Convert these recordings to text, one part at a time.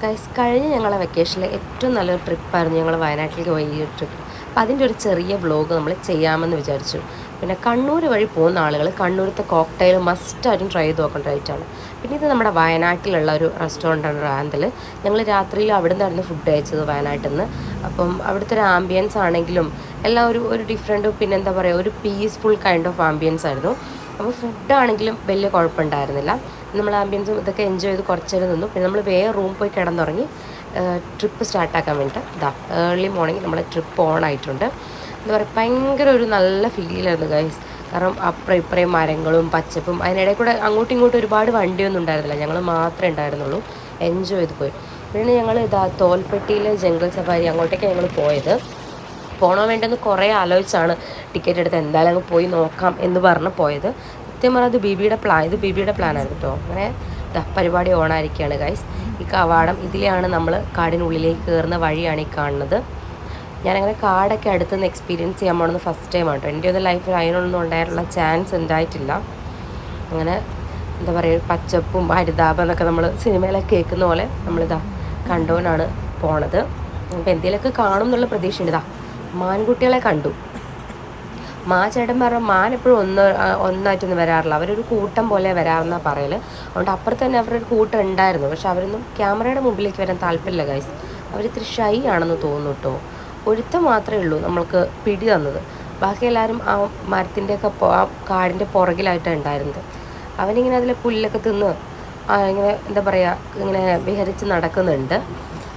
Guys കഴിഞ്ഞ ഞങ്ങളെ വെക്കേഷനിൽ ഏറ്റവും നല്ലൊരു ട്രിപ്പായിരുന്നു ഞങ്ങൾ വയനാട്ടിലേക്ക് പോയ ഈ ട്രിപ്പ്. അപ്പോൾ അതിൻ്റെ ഒരു ചെറിയ വ്ലോഗ് നമ്മൾ ചെയ്യാമെന്ന് വിചാരിച്ചു. പിന്നെ കണ്ണൂർ വഴി പോകുന്ന ആളുകൾ കണ്ണൂരത്തെ കോക്ടെയിൽ മസ്റ്റായിട്ടും ട്രൈ ചെയ്ത് നോക്കേണ്ട ഐറ്റമാണ്. പിന്നെ ഇത് നമ്മുടെ വയനാട്ടിലുള്ള ഒരു റെസ്റ്റോറൻറ്റാണ് റാന്തൽ. ഞങ്ങൾ രാത്രിയിൽ അവിടെ നിന്നായിരുന്നു ഫുഡ് കഴിച്ചത് വയനാട്ടിൽ നിന്ന്. അപ്പം അവിടുത്തെ ഒരു ആംബിയൻസ് ആണെങ്കിലും എല്ലാം ഒരു ഡിഫറെൻറ്റ്, പിന്നെ എന്താ പറയുക, ഒരു പീസ്ഫുൾ കൈൻഡ് ഓഫ് ആംബിയൻസ് ആയിരുന്നു. അപ്പോൾ ഫുഡാണെങ്കിലും വലിയ കുഴപ്പമുണ്ടായിരുന്നില്ല. നമ്മൾ ആംബിയൻസും ഇതൊക്കെ എൻജോയ് ചെയ്ത് കുറച്ച് നേരം നിന്നു. പിന്നെ നമ്മൾ വേറെ റൂം പോയി കിടന്നുറങ്ങി ട്രിപ്പ് സ്റ്റാർട്ടാക്കാൻ വേണ്ടിയിട്ട് ഏർലി മോർണിംഗ് നമ്മളെ ട്രിപ്പ് ഓൺ ആയിട്ടുണ്ട്. എന്താ പറയുക, ഭയങ്കര ഒരു നല്ല ഫീലായിരുന്നു ഗൈസ്. കാരണം അപ്പുറം ഇപ്പുറയും മരങ്ങളും പച്ചപ്പും, അതിനിടയിൽ കൂടെ അങ്ങോട്ടും ഇങ്ങോട്ടും ഒരുപാട് വണ്ടിയൊന്നും ഉണ്ടായിരുന്നില്ല, ഞങ്ങൾ മാത്രമേ ഉണ്ടായിരുന്നുള്ളൂ. എൻജോയ് ചെയ്ത് പോയി. പിന്നെ ഞങ്ങൾ തോൽപ്പെട്ടിയിലെ ജംഗിൾ സഫാരി അങ്ങോട്ടേക്കാണ് ഞങ്ങൾ പോയത്. പോകണോ വേണ്ടെന്ന് കുറേ ആലോചിച്ചാണ് ടിക്കറ്റ് എടുത്ത് എന്തായാലും അങ്ങ് പോയി നോക്കാം എന്ന് പറഞ്ഞ് പോയത്. സത്യം പറഞ്ഞാൽ ഇത് ബിബിയുടെ പ്ലാനായിരുന്നു കേട്ടോ. അങ്ങനെ പരിപാടി ഓണായിരിക്കുകയാണ് ഗൈസ്. ഈ കവാടം ഇതിലെയാണ് നമ്മൾ കാടിനുള്ളിലേക്ക് കയറുന്ന വഴിയാണ് ഈ കാണുന്നത്. ഞാനങ്ങനെ കാടൊക്കെ അടുത്തുനിന്ന് എക്സ്പീരിയൻസ് ചെയ്യാൻ പോകുന്നത് ഫസ്റ്റ് ടൈമാണ് കേട്ടോ. എൻ്റെ ഒന്നും ലൈഫിൽ അതിനൊന്നും ഉണ്ടായിട്ടുള്ള ചാൻസ് ഉണ്ടായിട്ടില്ല. അങ്ങനെ എന്താ പറയുക, പച്ചപ്പും ഹരിതാപം എന്നൊക്കെ നമ്മൾ സിനിമയിലൊക്കെ കേൾക്കുന്ന പോലെ നമ്മളിതാ കണ്ടുകൊണ്ടാണ് പോണത്. അപ്പോൾ എന്തെങ്കിലുമൊക്കെ കാണും എന്നുള്ള പ്രതീക്ഷയുണ്ട്. മാൻകുട്ടികളെ കണ്ടു. ചേട്ടൻ പറഞ്ഞ മാൻ എപ്പോഴും ഒന്നായിട്ടൊന്നും വരാറില്ല, അവരൊരു കൂട്ടം പോലെ വരാമെന്നാണ് പറയൽ. അതുകൊണ്ട് അപ്പുറത്ത് തന്നെ അവരൊരു കൂട്ടം ഉണ്ടായിരുന്നു. പക്ഷെ അവരൊന്നും ക്യാമറയുടെ മുമ്പിലേക്ക് വരാൻ താല്പര്യമില്ല ഗൈസ്. അവരിത്തിരി ഷൈ ആണെന്ന് തോന്നുന്നു കേട്ടോ. ഒരുത്തം മാത്രമേ ഉള്ളൂ നമ്മൾക്ക് പിടി തന്നത്. ബാക്കി എല്ലാവരും ആ മരത്തിൻ്റെയൊക്കെ ആ കാടിൻ്റെ പുറകിലായിട്ടാണ് ഉണ്ടായിരുന്നത്. അവനിങ്ങനെ അതിലെ പുല്ലൊക്കെ തിന്ന് ഇങ്ങനെ എന്താ പറയുക, ഇങ്ങനെ വിഹരിച്ച് നടക്കുന്നുണ്ട്.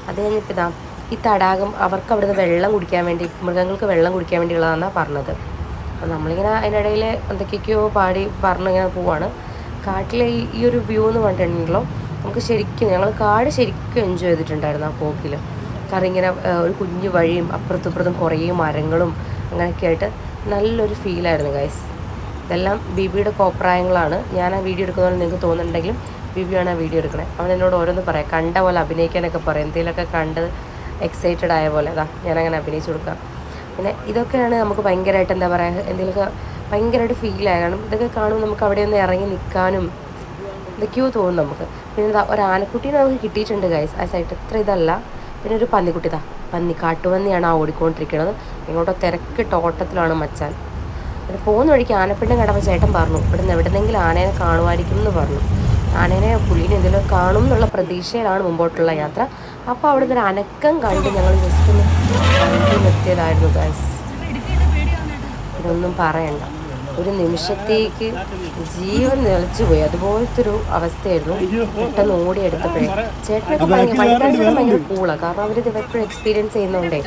അത് കഴിഞ്ഞിട്ട് ഈ തടാകം അവർക്ക് അവിടുന്ന് വെള്ളം കുടിക്കാൻ വേണ്ടി, മൃഗങ്ങൾക്ക് വെള്ളം കുടിക്കാൻ വേണ്ടിയുള്ളതാണെന്നാണ് പറഞ്ഞത്. അപ്പോൾ നമ്മളിങ്ങനെ അതിനിടയിൽ എന്തൊക്കെയൊക്കെയോ പറഞ്ഞിങ്ങനെ പോവാണ്. കാട്ടിലെ ഈ ഒരു വ്യൂ എന്ന് പറഞ്ഞിട്ടുണ്ടെങ്കിലോ നമുക്ക് ശരിക്കും, ഞങ്ങൾ കാട് ശരിക്കും എൻജോയ് ചെയ്തിട്ടുണ്ടായിരുന്നു ആ പോക്കിൽ. കാരണം ഇങ്ങനെ ഒരു കുഞ്ഞു വഴിയും അപ്പുറത്തും ഇപ്പുറത്തും കുറേ മരങ്ങളും അങ്ങനെയൊക്കെ ആയിട്ട് നല്ലൊരു ഫീലായിരുന്നു ഗൈസ്. ഇതെല്ലാം ബിബിയുടെ കോപ്രായങ്ങളാണ്. ഞാൻ ആ വീഡിയോ എടുക്കുന്ന പോലെ നിങ്ങൾക്ക് തോന്നുന്നുണ്ടെങ്കിലും ബിബിയാണ് ആ വീഡിയോ എടുക്കണേ. അവൻ എന്നോട് ഓരോന്ന് പറയാം, കണ്ട പോലെ അഭിനയിക്കാനൊക്കെ പറയും. എന്തെങ്കിലുമൊക്കെ കണ്ട് എക്സൈറ്റഡ് ആയ പോലെ ഞാനങ്ങനെ അഭിനയിച്ചു കൊടുക്കാം. പിന്നെ ഇതൊക്കെയാണ് നമുക്ക് ഭയങ്കരമായിട്ട് എന്താ പറയുക, എന്തെങ്കിലുമൊക്കെ ഭയങ്കരമായിട്ട് ഫീലായ. കാരണം ഇതൊക്കെ കാണുമ്പോൾ നമുക്ക് അവിടെ ഒന്ന് ഇറങ്ങി നിൽക്കാനും എന്തൊക്കെയോ തോന്നും നമുക്ക്. പിന്നെ ഒരു ആനക്കുട്ടീനെ നമുക്ക് കിട്ടിയിട്ടുണ്ട് ഗൈസ്. ആ സൈഡ് ഇത്ര ഇതല്ല. പിന്നെ ഒരു പന്നിക്കുട്ടി, കാട്ടുപന്നിയാണ് ആ ഓടിക്കൊണ്ടിരിക്കുന്നത്. ഇങ്ങോട്ടോ തിരക്കിട്ട ഓട്ടത്തിലാണ് മച്ചാൻ. പിന്നെ പോകുന്ന വഴിക്ക് ആനപ്പിണ്ടം കണ്ടപ്പോൾ ചേട്ടൻ പറഞ്ഞു ഇവിടുന്ന് എവിടെന്നെങ്കിലും ആനേനെ കാണുമായിരിക്കും എന്ന് പറഞ്ഞു. ആനേനെ പുലിനെ എന്തെങ്കിലും കാണും എന്നുള്ള പ്രതീക്ഷയിലാണ് മുമ്പോട്ടുള്ള യാത്ര. അപ്പോൾ അവിടെ നിന്ന് ഒരു അനക്കം കണ്ട് ഞങ്ങൾ ജസ്റ്റ് ഒന്ന് വണ്ടി നിർത്തിയതായിരുന്നു ഗൈസ്. ഇതൊന്നും പറയണ്ട, ഒരു നിമിഷത്തേക്ക് ജീവൻ നിലച്ചു പോയി. അതുപോലത്തെ ഒരു അവസ്ഥയായിരുന്നു. പെട്ടെന്ന് ഓടിയെടുത്തപ്പോഴേ ചേട്ടനൊക്കെ ഭയങ്കര കൂളാണ്. കാരണം അവരിത് എപ്പോഴും എക്സ്പീരിയൻസ് ചെയ്യുന്നതുകൊണ്ടേ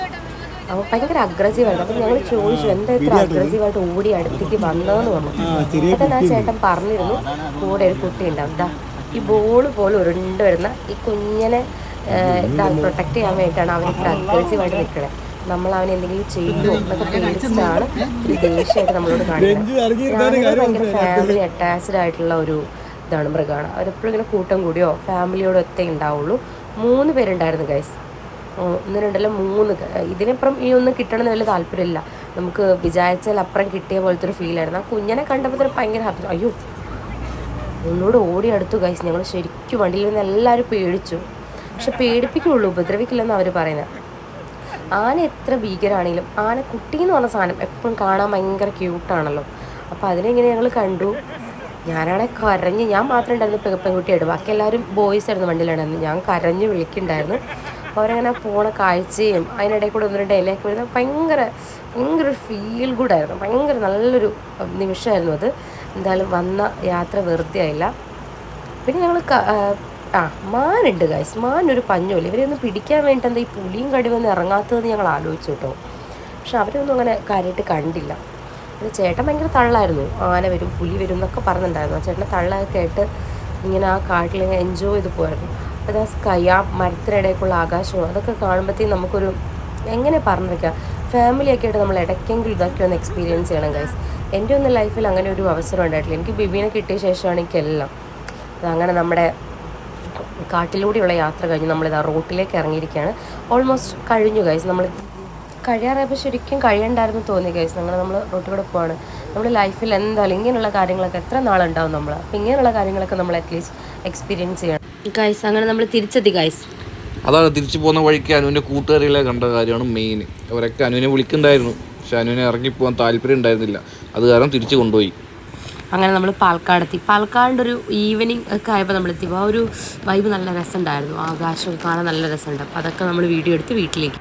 അപ്പോൾ ഭയങ്കര അഗ്രസീവായിരുന്നു. അപ്പം ഞങ്ങൾ ചോദിച്ചു എന്താ ഇത്ര അഗ്രസീവായിട്ട് ഓടി അടുത്തേക്ക് വന്നതെന്ന് പറഞ്ഞു. അപ്പം തന്നെ ആ ചേട്ടൻ പറഞ്ഞിരുന്നു കൂടെ ഒരു കുട്ടി ഉണ്ടാവും. ഈ ബോള് പോലെ ഉരുണ്ട് വരുന്ന ഈ കുഞ്ഞിനെ പ്രൊട്ടക്ട് ചെയ്യാൻ വേണ്ടിയിട്ടാണ് അവൻ ഇത്ര അഗ്രസീവായിട്ട് നിൽക്കണേ. നമ്മൾ അവൻ എന്തെങ്കിലും ചെയ്യുമോ എന്നൊക്കെ പേടിച്ചിട്ടാണ് ഒരു ദേഷ്യമായിട്ട് നമ്മളോട് കാണിക്കുന്നത്. ഭയങ്കര ഫാമിലി അറ്റാച്ച്ഡ് ആയിട്ടുള്ള ഒരു ഇതാണ്, മൃഗമാണ്. അവരെപ്പോഴും ഇങ്ങനെ കൂട്ടം കൂടിയോ ഫാമിലിയോട് ഒറ്റ ഉണ്ടാവുള്ളൂ. 3 പേരുണ്ടായിരുന്നു ഗൈസ്. 1, 2, 3. ഇതിനപ്പുറം ഈ ഒന്നും കിട്ടണമെന്ന് വലിയ താല്പര്യമില്ല. നമുക്ക് വിചാരിച്ചാൽ അപ്പുറം കിട്ടിയ പോലത്തെ ഒരു ഫീലായിരുന്നു. ആ കുഞ്ഞിനെ കണ്ടപ്പോൾ തന്നെ ഭയങ്കര ഹാപ്പി. അയ്യോ, ഒന്നുകൂടെ ഓടി അടുത്തു ഗൈസ്. ഞങ്ങൾ ശരിക്കും വണ്ടിയിൽ നിന്ന് എല്ലാവരും പേടിച്ചു. പക്ഷെ പേടിപ്പിക്കുള്ളൂ, ഉപദ്രവിക്കില്ലെന്ന് അവർ പറയുന്നത്. ആന എത്ര ഭീകരമാണെങ്കിലും കുട്ടി എന്ന് പറഞ്ഞ സാധനം എപ്പോഴും കാണാൻ ഭയങ്കര ക്യൂട്ടാണല്ലോ. അപ്പോൾ അതിനെങ്ങനെ ഞങ്ങൾ കണ്ടു. ഞാനാണെങ്കിൽ കരഞ്ഞ്, ഞാൻ മാത്രമേ ഉണ്ടായിരുന്നു പെൺകുട്ടിയായിട്ട്, ബാക്കി എല്ലാവരും ബോയ്സ് ആയിരുന്നു വണ്ടിയിലുണ്ടായിരുന്നു. ഞാൻ കരഞ്ഞ് വിളിക്കുന്നുണ്ടായിരുന്നു. അപ്പോൾ അവരങ്ങനെ പോണ കാഴ്ചയും അതിനിടയിൽ കൂടെ 1, 2 ഇലയൊക്കെ വരുന്നത് ഭയങ്കര ഒരു ഫീൽ ഗുഡായിരുന്നു. ഭയങ്കര നല്ലൊരു നിമിഷമായിരുന്നു അത്. എന്തായാലും വന്ന യാത്ര വെറുതെ ആയില്ല. പിന്നെ ഞങ്ങൾ മാനുണ്ട് ഗൈസ്. മാനൊരു പഞ്ഞമില്ല. ഇവരെയൊന്നും പിടിക്കാൻ വേണ്ടിയിട്ട് എന്താ ഈ പുലിയും കടുവൊന്നും ഇറങ്ങാത്തതെന്ന് ഞങ്ങൾ ആലോചിച്ചു കേട്ടോ. പക്ഷെ അവരൊന്നും അങ്ങനെ കാര്യമായിട്ട് കണ്ടില്ല. പിന്നെ ചേട്ടൻ ഭയങ്കര തള്ളായിരുന്നു. ആന വരും പുലി വരും എന്നൊക്കെ പറഞ്ഞിട്ടുണ്ടായിരുന്നു. ആ ചേട്ടൻ്റെ തള്ളൊക്കെ കേട്ട് ഇങ്ങനെ ആ കാട്ടിൽ എൻജോയ് ചെയ്ത് പോയിരുന്നു. അപ്പോൾ സ്കൈ, ആ മരത്തിനിടയ്ക്കുള്ള ആകാശവും അതൊക്കെ കാണുമ്പോഴത്തേക്കും നമുക്കൊരു എങ്ങനെ പറഞ്ഞിരിക്കുക, ഫാമിലിയൊക്കെ ആയിട്ട് നമ്മൾ ഇടയ്ക്കെങ്കിലും ഇതൊക്കെ ഒന്ന് എക്സ്പീരിയൻസ് ചെയ്യണം ഗൈസ്. എൻ്റെ ഒന്നും ലൈഫിൽ അങ്ങനെ ഒരു അവസരം ഉണ്ടായിട്ടില്ല. എനിക്ക് ബിബീനെ കിട്ടിയ ശേഷമാണ് എനിക്കെല്ലാം. അതങ്ങനെ നമ്മുടെ കാട്ടിലൂടെയുള്ള യാത്ര കഴിഞ്ഞ് നമ്മളിതാ റോട്ടിലേക്ക് ഇറങ്ങിയിരിക്കുകയാണ്. ഓൾമോസ്റ്റ് കഴിഞ്ഞു ഗൈസ്. നമ്മൾ കഴിയാറായപ്പോൾ ശരിക്കും കഴിയണ്ടായിരുന്നു തോന്നി ഗൈസ്. നമ്മൾ റോട്ടിൽ കൂടെ പോവാണ്. നമ്മുടെ ലൈഫിൽ എന്തായാലും ഇങ്ങനെയുള്ള കാര്യങ്ങളൊക്കെ എത്ര നാളുണ്ടാവും നമ്മൾ. അപ്പോൾ ഇങ്ങനെയുള്ള കാര്യങ്ങളൊക്കെ നമ്മൾ അറ്റ്ലീസ്റ്റ് എക്സ്പീരിയൻസ് ചെയ്യണം ഗൈസ്. അങ്ങനെ നമ്മൾ തിരിച്ചെത്തി ഗൈസ്. അതാണ് തിരിച്ചു പോകുന്ന വഴിക്ക് അനുവിൻ്റെ കൂട്ടുകാരികളെ കണ്ട കാര്യമാണ് മെയിൻ. അവരൊക്കെ അനുവിനെ വിളിക്കുന്നുണ്ടായിരുന്നു, പക്ഷെ അനുവിനെ ഇറങ്ങിപ്പോകാൻ താല്പര്യം ഉണ്ടായിരുന്നില്ല. അത് കാരണം തിരിച്ചു കൊണ്ടുപോയി. അങ്ങനെ നമ്മൾ പാലക്കാടെത്തി. പാലക്കാടിൻ്റെ ഒരു ഈവനിങ് ഒക്കെ ആയപ്പോൾ നമ്മളെത്തിയപ്പോൾ ആ ഒരു വൈബ് നല്ല രസമുണ്ടായിരുന്നു. ആകാശമൊക്കെ കാണാൻ നല്ല രസമുണ്ട്. അപ്പോൾ അതൊക്കെ നമ്മൾ വീഡിയോ എടുത്ത് വീട്ടിലേക്ക്